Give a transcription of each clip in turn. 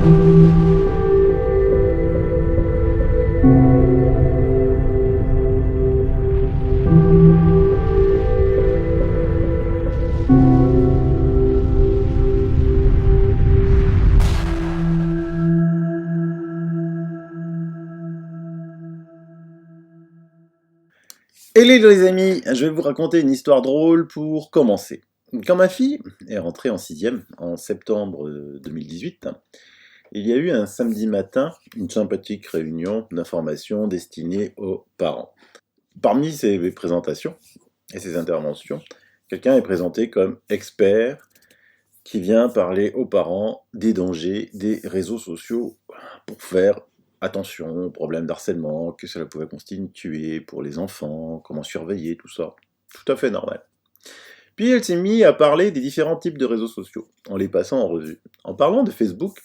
Hello les amis, je vais vous raconter une histoire drôle pour commencer. Quand ma fille est rentrée en sixième en septembre 2018, il y a eu un samedi matin une sympathique réunion d'information destinée aux parents. Parmi ces présentations et ces interventions, quelqu'un est présenté comme expert qui vient parler aux parents des dangers des réseaux sociaux pour faire attention aux problèmes d'harcèlement que cela pouvait constituer pour les enfants, comment surveiller, tout ça. Tout à fait normal. Puis elle s'est mise à parler des différents types de réseaux sociaux, en les passant en revue. En parlant de Facebook,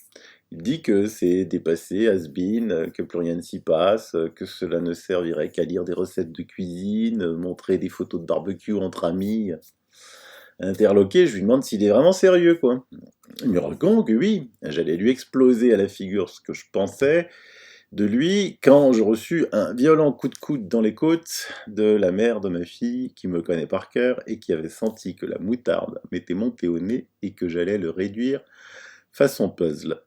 il dit que c'est dépassé, has-been, que plus rien ne s'y passe, que cela ne servirait qu'à lire des recettes de cuisine, montrer des photos de barbecue entre amis. Interloqué, je lui demande s'il est vraiment sérieux, quoi. Il me répond que oui, j'allais lui exploser à la figure ce que je pensais de lui quand je reçus un violent coup de coude dans les côtes de la mère de ma fille qui me connaît par cœur et qui avait senti que la moutarde m'était montée au nez et que j'allais le réduire façon puzzle.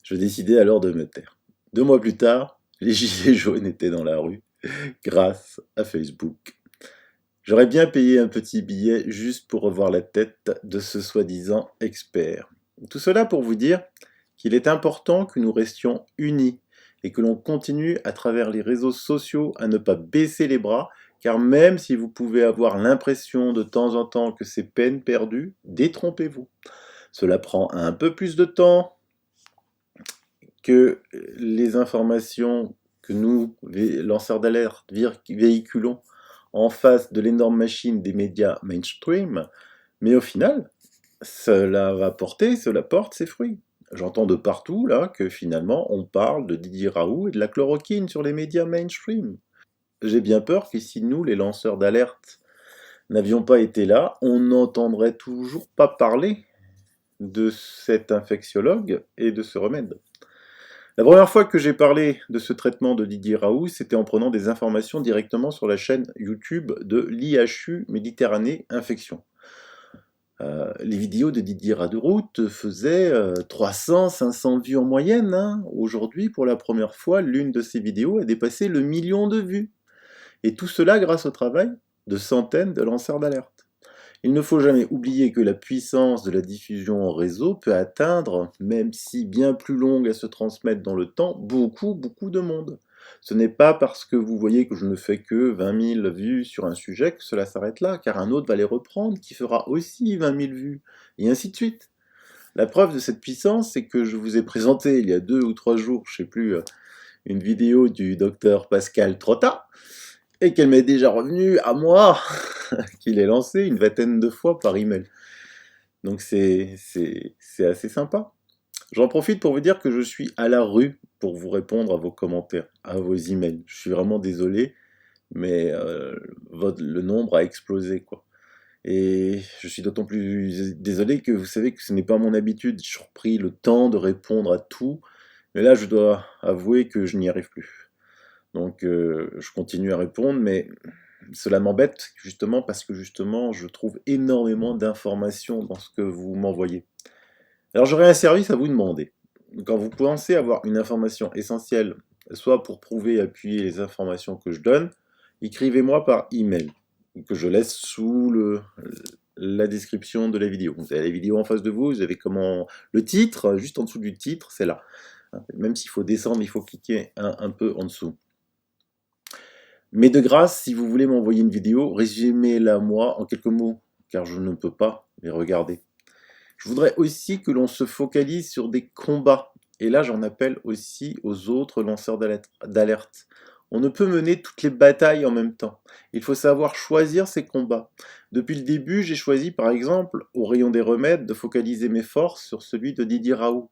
Je décidai alors de me taire. 2 mois plus tard, les gilets jaunes étaient dans la rue grâce à Facebook. J'aurais bien payé un petit billet juste pour revoir la tête de ce soi-disant expert. Tout cela pour vous dire qu'il est important que nous restions unis et que l'on continue à travers les réseaux sociaux à ne pas baisser les bras, car même si vous pouvez avoir l'impression de temps en temps que c'est peine perdue, détrompez-vous. Cela prend un peu plus de temps que les informations que nous, lanceurs d'alerte, véhiculons en face de l'énorme machine des médias mainstream, mais au final, cela porte ses fruits. J'entends de partout, là, que finalement, on parle de Didier Raoult et de la chloroquine sur les médias mainstream. J'ai bien peur que si nous, les lanceurs d'alerte, n'avions pas été là, on n'entendrait toujours pas parler de cet infectiologue et de ce remède. La première fois que j'ai parlé de ce traitement de Didier Raoult, c'était en prenant des informations directement sur la chaîne YouTube de l'IHU Méditerranée Infection. Les vidéos de Didier Raoult faisaient 300-500 vues en moyenne. Hein. Aujourd'hui, pour la première fois, l'une de ces vidéos a dépassé le 1 000 000 de vues. Et tout cela grâce au travail de centaines de lanceurs d'alerte. Il ne faut jamais oublier que la puissance de la diffusion en réseau peut atteindre, même si bien plus longue à se transmettre dans le temps, beaucoup de monde. Ce n'est pas parce que vous voyez que je ne fais que 20 000 vues sur un sujet que cela s'arrête là, car un autre va les reprendre, qui fera aussi 20 000 vues, et ainsi de suite. La preuve de cette puissance, c'est que je vous ai présenté il y a 2 ou 3 jours, je ne sais plus, une vidéo du docteur Pascal Trotta, et qu'elle m'est déjà revenue à moi, qu'il est lancé une vingtaine de fois par email. Donc c'est assez sympa. J'en profite pour vous dire que je suis à la rue pour vous répondre à vos commentaires, à vos emails. Je suis vraiment désolé, mais le nombre a explosé, quoi. Et je suis d'autant plus désolé que vous savez que ce n'est pas mon habitude. J'ai repris le temps de répondre à tout, mais là je dois avouer que je n'y arrive plus. Donc je continue à répondre, mais cela m'embête justement parce que justement je trouve énormément d'informations dans ce que vous m'envoyez. Alors j'aurais un service à vous demander. Quand vous pensez avoir une information essentielle, soit pour prouver et appuyer les informations que je donne, écrivez-moi par email, que je laisse sous la description de la vidéo. Vous avez la vidéo en face de vous, vous avez le titre, juste en dessous du titre, c'est là. Même s'il faut descendre, il faut cliquer un peu en dessous. Mais de grâce, si vous voulez m'envoyer une vidéo, résumez-la moi en quelques mots, car je ne peux pas les regarder. Je voudrais aussi que l'on se focalise sur des combats. Et là, j'en appelle aussi aux autres lanceurs d'alerte. On ne peut mener toutes les batailles en même temps. Il faut savoir choisir ses combats. Depuis le début, j'ai choisi par exemple, au rayon des remèdes, de focaliser mes forces sur celui de Didier Raoult.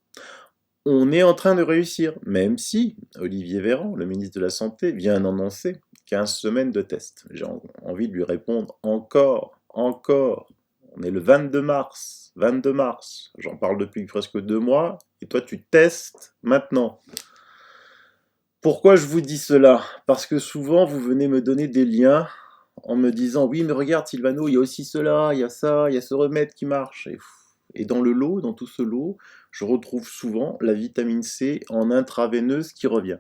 On est en train de réussir, même si Olivier Véran, le ministre de la Santé, vient d'annoncer 15 semaines de tests. J'ai envie de lui répondre encore. On est le 22 mars. 22 mars. J'en parle depuis presque 2 mois, et toi tu testes maintenant. Pourquoi je vous dis cela? Parce que souvent vous venez me donner des liens en me disant oui mais regarde Sylvano, il y a aussi cela, il y a ça, il y a ce remède qui marche. Et dans le lot, dans tout ce lot, je retrouve souvent la vitamine C en intraveineuse qui revient.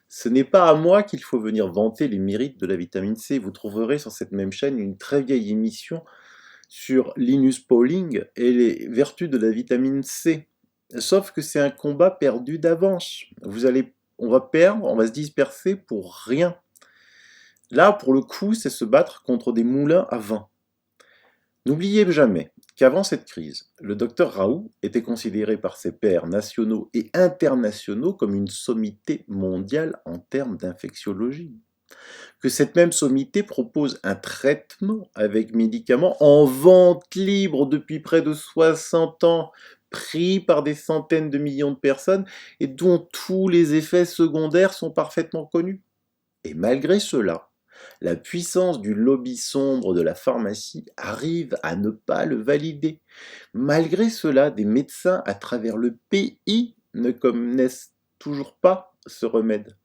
Ce n'est pas à moi qu'il faut venir vanter les mérites de la vitamine C. Vous trouverez sur cette même chaîne une très vieille émission sur Linus Pauling et les vertus de la vitamine C. Sauf que c'est un combat perdu d'avance. On va perdre, on va se disperser pour rien. Là, pour le coup, c'est se battre contre des moulins à vent. N'oubliez jamais qu'avant cette crise, le docteur Raoult était considéré par ses pairs nationaux et internationaux comme une sommité mondiale en termes d'infectiologie. Que cette même sommité propose un traitement avec médicaments en vente libre depuis près de 60 ans, pris par des centaines de millions de personnes et dont tous les effets secondaires sont parfaitement connus. Et malgré cela, la puissance du lobby sombre de la pharmacie arrive à ne pas le valider. Malgré cela, des médecins à travers le pays ne connaissent toujours pas ce remède.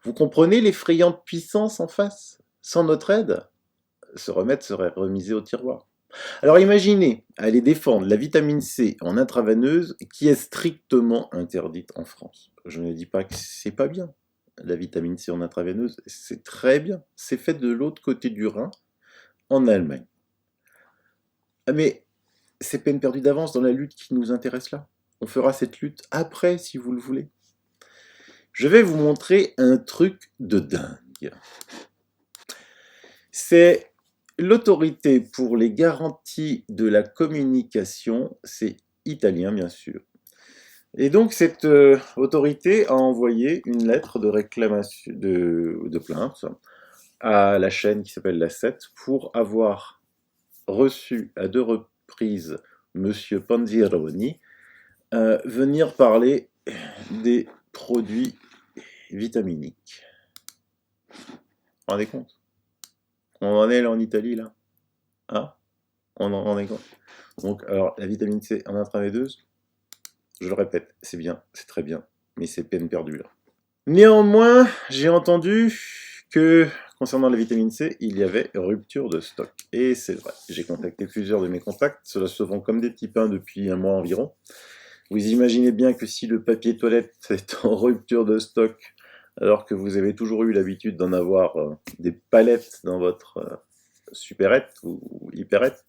Vous comprenez l'effrayante puissance en face? Sans notre aide, ce remède serait remisé au tiroir. Alors imaginez aller défendre la vitamine C en intraveineuse qui est strictement interdite en France. Je ne dis pas que c'est pas bien. La vitamine C en intraveineuse, c'est très bien. C'est fait de l'autre côté du Rhin, en Allemagne. Mais c'est peine perdue d'avance dans la lutte qui nous intéresse là. On fera cette lutte après, si vous le voulez. Je vais vous montrer un truc de dingue. C'est l'autorité pour les garanties de la communication, c'est italien bien sûr. Et donc cette autorité a envoyé une lettre de réclamation, de plainte à la chaîne qui s'appelle La 7 pour avoir reçu à 2 reprises Monsieur Panzironi venir parler des produits vitaminiques. Vous vous rendez compte? On en est là en Italie là? Hein? On en est compte? Donc alors la vitamine C en intraveineuse, je le répète, c'est bien, c'est très bien, mais c'est peine perdue là. Néanmoins, j'ai entendu que concernant la vitamine C, il y avait rupture de stock. Et c'est vrai, j'ai contacté plusieurs de mes contacts, cela se vend comme des petits pains depuis un mois environ. Vous imaginez bien que si le papier toilette est en rupture de stock, alors que vous avez toujours eu l'habitude d'en avoir des palettes dans votre supérette ou hyperette,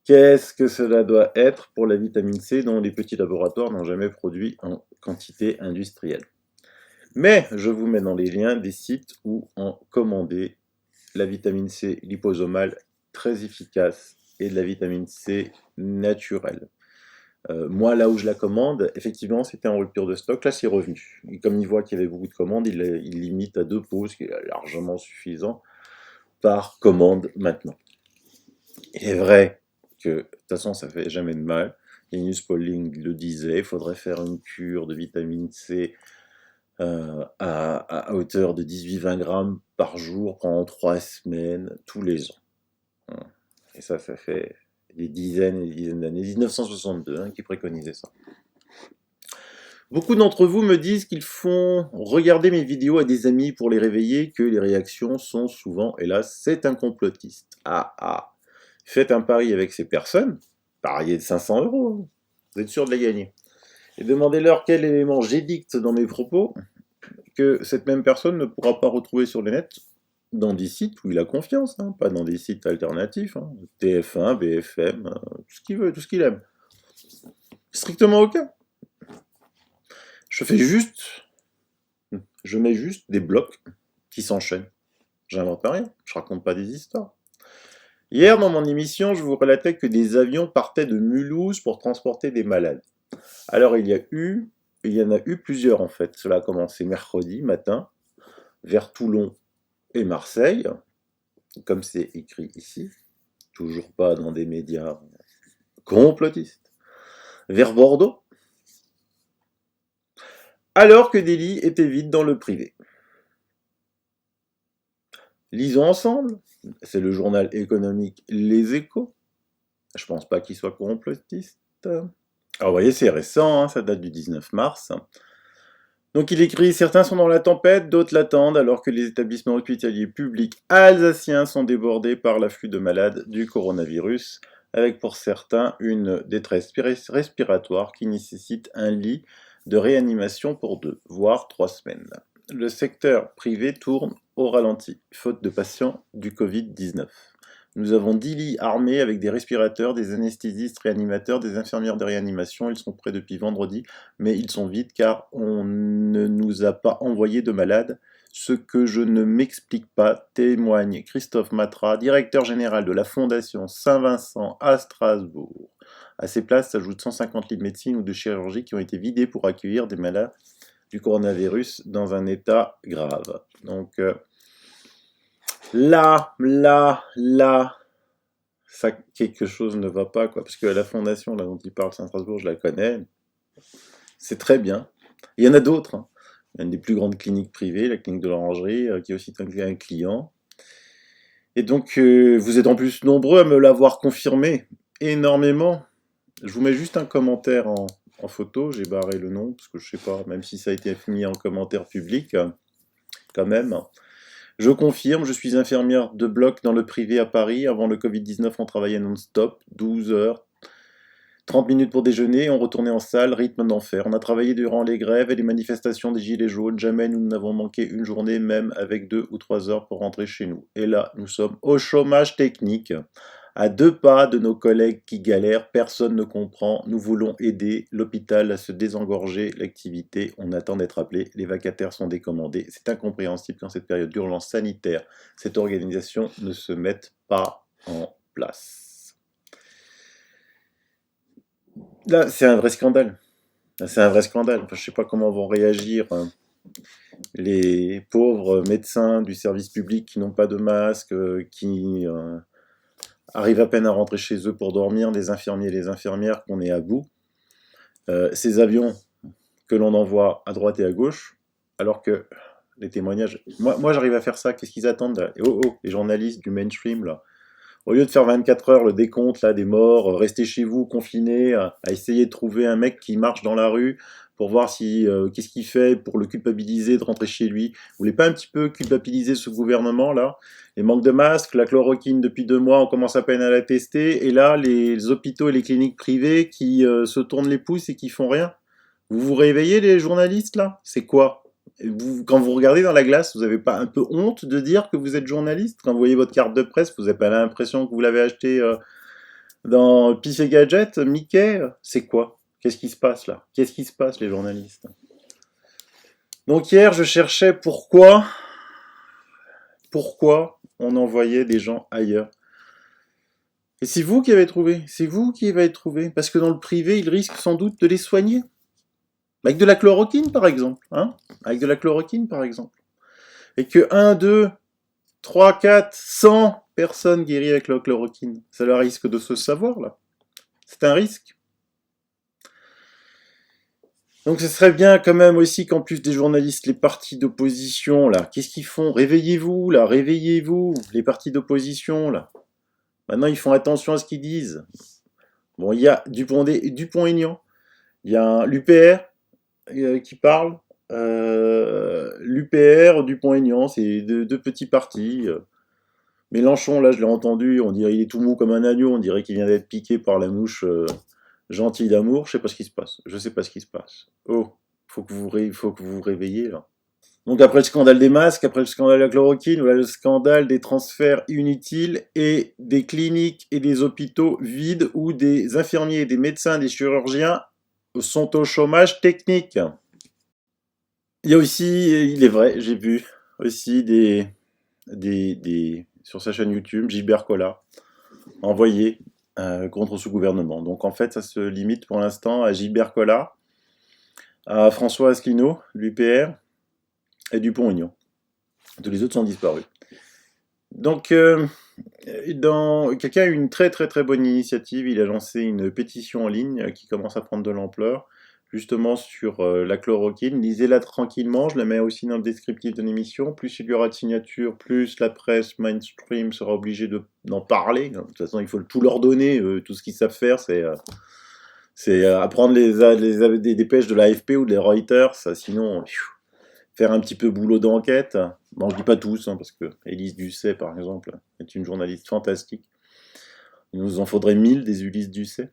qu'est-ce que cela doit être pour la vitamine C dont les petits laboratoires n'ont jamais produit en quantité industrielle? Mais je vous mets dans les liens des sites où en commander la vitamine C liposomale très efficace et de la vitamine C naturelle. Moi, là où je la commande, effectivement, c'était en rupture de stock. Là, c'est revenu. Et comme il voit qu'il y avait beaucoup de commandes, il limite à 2 pots, ce qui est largement suffisant par commande maintenant. Il est vrai que, de toute façon, ça fait jamais de mal. Linus Pauling le disait, il faudrait faire une cure de vitamine C à hauteur de 18-20 grammes par jour pendant 3 semaines, tous les ans. Et ça fait des dizaines et des dizaines d'années. 1962 qui préconisait ça. Beaucoup d'entre vous me disent qu'ils font regarder mes vidéos à des amis pour les réveiller, que les réactions sont souvent, hélas, c'est un complotiste. Faites un pari avec ces personnes, pariez de 500 €, vous êtes sûr de la gagner. Et demandez-leur quel élément j'édicte dans mes propos, que cette même personne ne pourra pas retrouver sur le net, dans des sites où il a confiance, pas dans des sites alternatifs, TF1, BFM, tout ce qu'il veut, tout ce qu'il aime. Strictement aucun. Je mets juste des blocs qui s'enchaînent. J'invente rien, je raconte pas des histoires. Hier, dans mon émission, je vous relatais que des avions partaient de Mulhouse pour transporter des malades. Alors, il y en a eu plusieurs en fait. Cela a commencé mercredi matin, vers Toulon et Marseille, comme c'est écrit ici, toujours pas dans des médias complotistes, vers Bordeaux, alors que des lits étaient vides dans le privé. Lisons ensemble, c'est le journal économique Les Échos. Je pense pas qu'il soit complotiste. Alors vous voyez, c'est récent, hein, ça date du 19 mars. Donc il écrit: certains sont dans la tempête, d'autres l'attendent, alors que les établissements hospitaliers publics alsaciens sont débordés par l'afflux de malades du coronavirus, avec pour certains une détresse respiratoire qui nécessite un lit de réanimation pour 2, voire 3 semaines. Le secteur privé tourne au ralenti, faute de patients du Covid-19. Nous avons 10 lits armés avec des respirateurs, des anesthésistes, réanimateurs, des infirmières de réanimation. Ils sont prêts depuis vendredi, mais ils sont vides car on ne nous a pas envoyé de malades. Ce que je ne m'explique pas, témoigne Christophe Matra, directeur général de la Fondation Saint-Vincent à Strasbourg. À ces places s'ajoutent 150 lits de médecine ou de chirurgie qui ont été vidés pour accueillir des malades du coronavirus dans un état grave. Donc là, ça, quelque chose ne va pas, quoi. Parce que la fondation là, dont il parle, Saint-Strasbourg, je la connais. C'est très bien. Il y en a d'autres, hein. Il y a une des plus grandes cliniques privées, la clinique de l'Orangerie, qui est aussi un client. Et donc, vous êtes en plus nombreux à me l'avoir confirmé énormément. Je vous mets juste un commentaire en photo. J'ai barré le nom, parce que je sais pas, même si ça a été mis en commentaire public, quand même. Je confirme, je suis infirmière de bloc dans le privé à Paris. Avant le Covid-19, on travaillait non-stop, 12 heures, 30 minutes pour déjeuner, on retournait en salle, rythme d'enfer. On a travaillé durant les grèves et les manifestations des Gilets jaunes. Jamais nous n'avons manqué une journée, même avec 2 ou 3 heures pour rentrer chez nous. Et là, nous sommes au chômage technique. À 2 pas de nos collègues qui galèrent, personne ne comprend. Nous voulons aider l'hôpital à se désengorger l'activité. On attend d'être appelé. Les vacataires sont décommandés. C'est incompréhensible qu'en cette période d'urgence sanitaire, cette organisation ne se mette pas en place. Là, c'est un vrai scandale. Là, c'est un vrai scandale. Enfin, je ne sais pas comment vont réagir les pauvres médecins du service public qui n'ont pas de masque, qui arrivent à peine à rentrer chez eux pour dormir, des infirmiers et les infirmières qu'on est à bout. Ces avions que l'on envoie à droite et à gauche, alors que les témoignages... Moi j'arrive à faire ça, qu'est-ce qu'ils attendent là? Les journalistes du mainstream, là. Au lieu de faire 24 heures le décompte là, des morts, restez chez vous, confinés, à essayer de trouver un mec qui marche dans la rue pour voir si qu'est-ce qu'il fait pour le culpabiliser de rentrer chez lui. Vous voulez pas un petit peu culpabiliser ce gouvernement là? Les manques de masques, la chloroquine depuis 2 mois, on commence à peine à la tester, et là les hôpitaux et les cliniques privées qui se tournent les pouces et qui font rien. Vous vous réveillez les journalistes là? C'est quoi? Quand vous regardez dans la glace, vous n'avez pas un peu honte de dire que vous êtes journaliste? Quand vous voyez votre carte de presse, vous n'avez pas l'impression que vous l'avez acheté dans Pif et Gadget, Mickey? C'est quoi? Qu'est-ce qui se passe là? Qu'est-ce qui se passe, les journalistes? Donc hier, je cherchais pourquoi on envoyait des gens ailleurs. Et c'est vous qui avez trouvé, c'est vous qui avez trouvé, parce que dans le privé, ils risquent sans doute de les soigner. Avec de la chloroquine, par exemple. Hein, avec de la chloroquine, par exemple. Et que 1, 2, 3, 4, 100 personnes guéries avec la chloroquine, ça leur risque de se savoir, là. C'est un risque. Donc ce serait bien quand même aussi qu'en plus des journalistes, les partis d'opposition, là, qu'est-ce qu'ils font? Réveillez-vous, là, réveillez-vous, les partis d'opposition, là. Maintenant, ils font attention à ce qu'ils disent. Bon, il y a Dupont-Aignan, il y a l'UPR qui parle. L'UPR, Dupont-Aignan, c'est deux petits partis. Mélenchon, là, je l'ai entendu, on dirait qu'il est tout mou comme un agneau, on dirait qu'il vient d'être piqué par la mouche gentille d'amour. Je sais pas ce qui se passe. Je sais pas ce qui se passe. Oh, faut que vous vous réveillez, là. Donc après le scandale des masques, après le scandale de la chloroquine, voilà le scandale des transferts inutiles et des cliniques et des hôpitaux vides où des infirmiers, des médecins, des chirurgiens sont au chômage technique. Il y a aussi, il est vrai, j'ai vu aussi sur sa chaîne YouTube, Gilbert Collat, envoyé contre ce gouvernement. Donc en fait, ça se limite pour l'instant à Gilbert Collat, à François Asselineau, l'UPR, et Dupont-Aignan. Tous les autres sont disparus. Donc, quelqu'un a eu une très très très bonne initiative. Il a lancé une pétition en ligne qui commence à prendre de l'ampleur. justement sur la chloroquine. Lisez-la tranquillement, je la mets aussi dans le descriptif de l'émission. Plus il y aura de signatures, plus la presse mainstream sera obligée d'en parler. De toute façon, il faut tout leur donner, tout ce qu'ils savent faire, c'est apprendre des dépêches de l'AFP ou de Reuters, sinon faire un petit peu boulot d'enquête. Bon, je dis pas tous, hein, parce que Élise Lucet, par exemple, est une journaliste fantastique. Il nous en faudrait 1000 des Ulysse Lucet.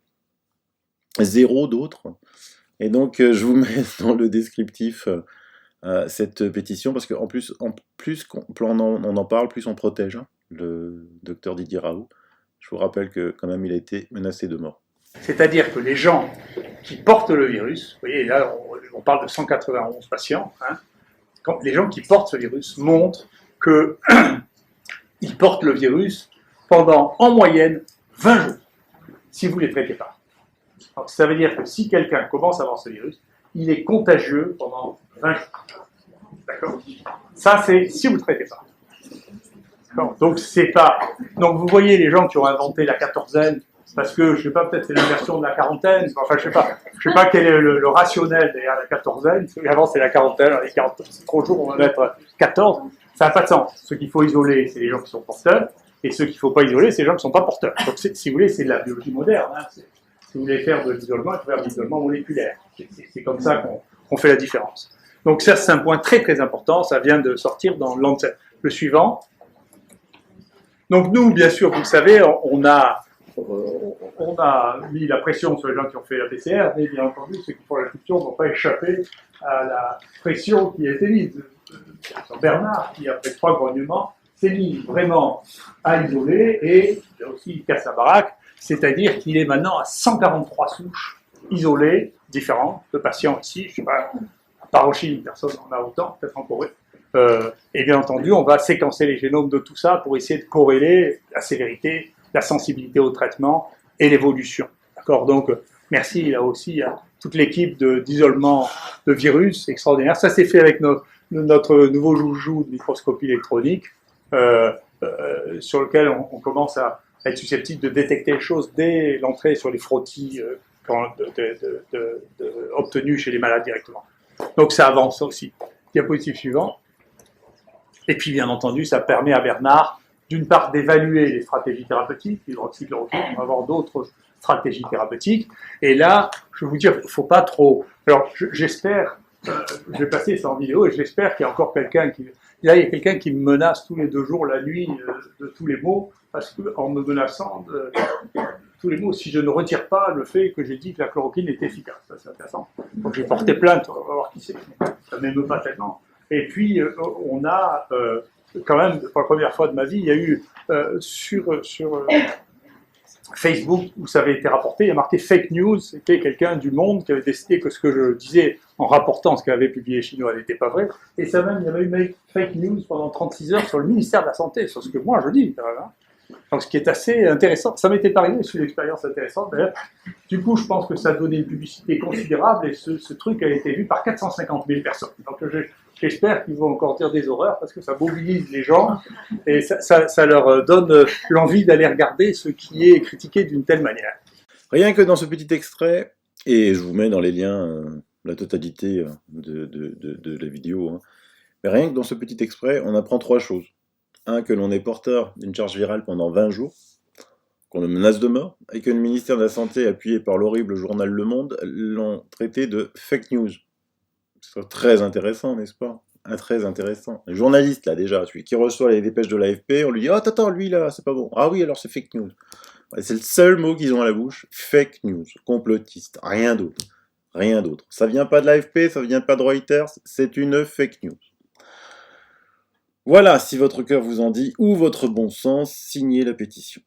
0 d'autres. Et donc, je vous mets dans le descriptif cette pétition, parce qu'en plus, on en parle, plus on protège hein, le docteur Didier Raoult. Je vous rappelle que quand même, il a été menacé de mort. C'est-à-dire que les gens qui portent le virus, vous voyez, là, on parle de 191 patients, hein, les gens qui portent ce virus montrent qu'ils portent le virus pendant, en moyenne, 20 jours, si vous ne les traitez pas. Donc, ça veut dire que si quelqu'un commence à avoir ce virus, il est contagieux pendant 20 jours. D'accord ? Ça, c'est si vous ne le traitez pas. D'accord ? Donc, c'est pas... Donc, vous voyez les gens qui ont inventé la quatorzaine, parce que, je ne sais pas, peut-être c'est l'inversion de la quarantaine, enfin, je ne sais pas quel est le rationnel derrière la quatorzaine, parce qu'avant c'est la quarantaine, les 40, c'est trop jours, on va mettre 14, ça n'a pas de sens. Ceux qu'il faut isoler, c'est les gens qui sont porteurs, et ceux qu'il ne faut pas isoler, c'est les gens qui ne sont pas porteurs. Donc, si vous voulez, c'est de la biologie moderne. Hein. Si vous voulez faire de l'isolement, il faut faire de l'isolement moléculaire. C'est comme ça qu'on fait la différence. Donc ça, c'est un point très très important, ça vient de sortir dans Lancet. Le suivant. Donc nous, bien sûr, vous le savez, on a mis la pression sur les gens qui ont fait la PCR, mais bien entendu, ceux qui font la culture n'ont pas échappé à la pression qui a été mise. Bernard, qui après 3 grognements, s'est mis vraiment à isoler et il a aussi cassé sa baraque, c'est-à-dire qu'il est maintenant à 143 souches isolées, différentes, de patients ici, je ne sais pas, à part en Chine, personne n'en a autant, peut-être en Corée. Et bien entendu, on va séquencer les génomes de tout ça pour essayer de corréler la sévérité, la sensibilité au traitement et l'évolution. D'accord ? Donc, merci là aussi à toute l'équipe d'isolement de virus, extraordinaire. Ça, c'est fait avec notre nouveau joujou de microscopie électronique, sur lequel on commence à être susceptible de détecter les choses dès l'entrée sur les frottis obtenus chez les malades directement. Donc, ça avance aussi. Diapositive suivant. Et puis, bien entendu, ça permet à Bernard, d'une part, d'évaluer les stratégies thérapeutiques, l'hydroxychloroquine, on va avoir d'autres stratégies thérapeutiques. Et là, je vais vous dire, il ne faut pas trop... Alors, j'espère, je vais passer ça en vidéo, et j'espère qu'il y a encore quelqu'un qui... Là, il y a quelqu'un qui me menace tous les 2 jours, la nuit, de tous les mots, parce qu'en me menaçant de tous les mots, si je ne retire pas le fait que j'ai dit que la chloroquine est efficace. Ça, c'est intéressant. Donc, j'ai porté plainte, on va voir qui c'est. Ça ne m'émeut pas tellement. Et puis, on a, quand même, pour la première fois de ma vie, il y a eu sur Facebook, où ça avait été rapporté, il y a marqué fake news, c'était quelqu'un du Monde qui avait décidé que ce que je disais en rapportant ce qu'avait publié les Chinois n'était pas vrai. Et ça même, il y avait eu fake news pendant 36 heures sur le ministère de la Santé, sur ce que moi je dis, quand même. Hein. Donc, ce qui est assez intéressant. Ça m'était pas arrivé, c'est une expérience intéressante d'ailleurs. Du coup, je pense que ça a donné une publicité considérable et ce truc a été vu par 450 000 personnes. Donc, j'espère qu'ils vont encore dire des horreurs parce que ça mobilise les gens et ça leur donne l'envie d'aller regarder ce qui est critiqué d'une telle manière. Rien que dans ce petit extrait, et je vous mets dans les liens la totalité de la vidéo, hein, mais rien que dans ce petit extrait, on apprend 3 choses. 1, que l'on est porteur d'une charge virale pendant 20 jours, qu'on le menace de mort, et que le ministère de la Santé, appuyé par l'horrible journal Le Monde, l'ont traité de fake news. C'est très intéressant, n'est-ce pas? Très intéressant. Le journaliste, là, déjà, celui qui reçoit les dépêches de l'AFP, on lui dit « Oh, attends, lui, là, c'est pas bon. Ah oui, alors c'est fake news. » C'est le seul mot qu'ils ont à la bouche. Fake news. Complotiste. Rien d'autre. Rien d'autre. Ça vient pas de l'AFP, ça vient pas de Reuters, c'est une fake news. Voilà, si votre cœur vous en dit, ou votre bon sens, signez la pétition.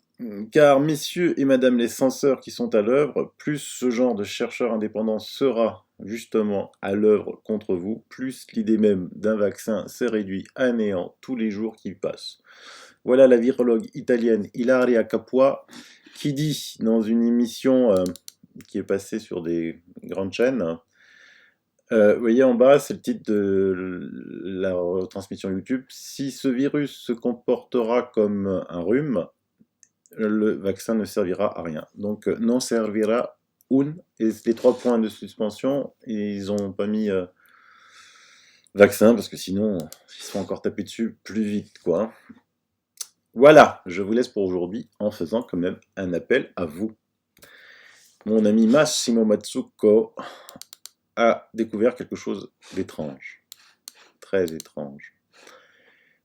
Car messieurs et madame les censeurs qui sont à l'œuvre, plus ce genre de chercheurs indépendants sera justement à l'œuvre contre vous, plus l'idée même d'un vaccin s'est réduite à néant tous les jours qui passent. Voilà la virologue italienne Ilaria Capua qui dit dans une émission qui est passée sur des grandes chaînes, vous voyez en bas, c'est le titre de la retransmission YouTube. Si ce virus se comportera comme un rhume, le vaccin ne servira à rien. Donc, non servira un. Et les 3 points de suspension, ils n'ont pas mis vaccin, parce que sinon, ils se font encore taper dessus plus vite, quoi. Voilà, je vous laisse pour aujourd'hui, en faisant quand même un appel à vous. Mon ami Massimo Matsuko a découvert quelque chose d'étrange. Très étrange.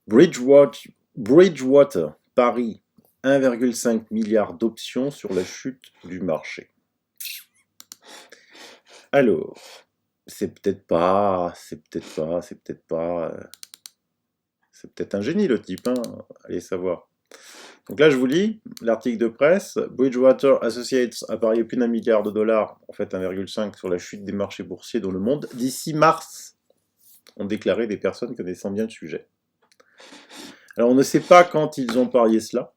Bridgewater, Paris, 1,5 milliard d'options sur la chute du marché. Alors, c'est peut-être un génie le type, hein, allez savoir. Donc là, je vous lis l'article de presse. Bridgewater Associates a parié plus d'1 milliard de dollars, en fait 1,5 sur la chute des marchés boursiers dans le monde d'ici mars, ont déclaré des personnes connaissant bien le sujet. Alors on ne sait pas quand ils ont parié cela.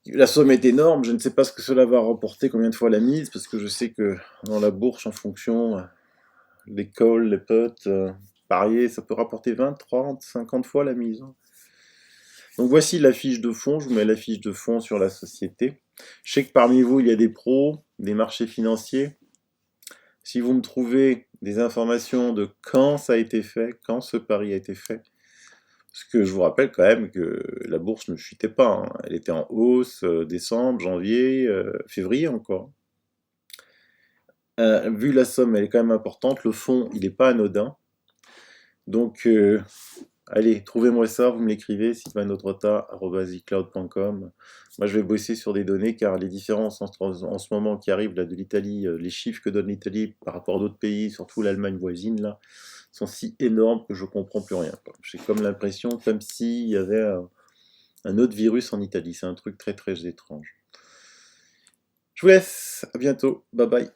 La somme est énorme, je ne sais pas ce que cela va rapporter, combien de fois la mise, parce que je sais que dans la bourse, en fonction, les calls, les puts, parier, ça peut rapporter 20, 30, 50 fois la mise. Donc voici la fiche de fond, je vous mets la fiche de fond sur la société. Je sais que parmi vous, il y a des pros, des marchés financiers. Si vous me trouvez des informations de quand ça a été fait, quand ce pari a été fait, parce que je vous rappelle quand même que la bourse ne chutait pas, hein. Elle était en hausse, décembre, janvier, février encore. Vu la somme, elle est quand même importante, le fonds, il n'est pas anodin. Donc, allez, trouvez-moi ça, vous me l'écrivez, sylvainotrota@icloud.com. Moi, je vais bosser sur des données, car les différences en ce moment qui arrivent là, de l'Italie, les chiffres que donne l'Italie par rapport à d'autres pays, surtout l'Allemagne voisine, là, sont si énormes que je ne comprends plus rien. J'ai comme l'impression, comme s'il y avait un autre virus en Italie. C'est un truc très très étrange. Je vous laisse, à bientôt, bye bye.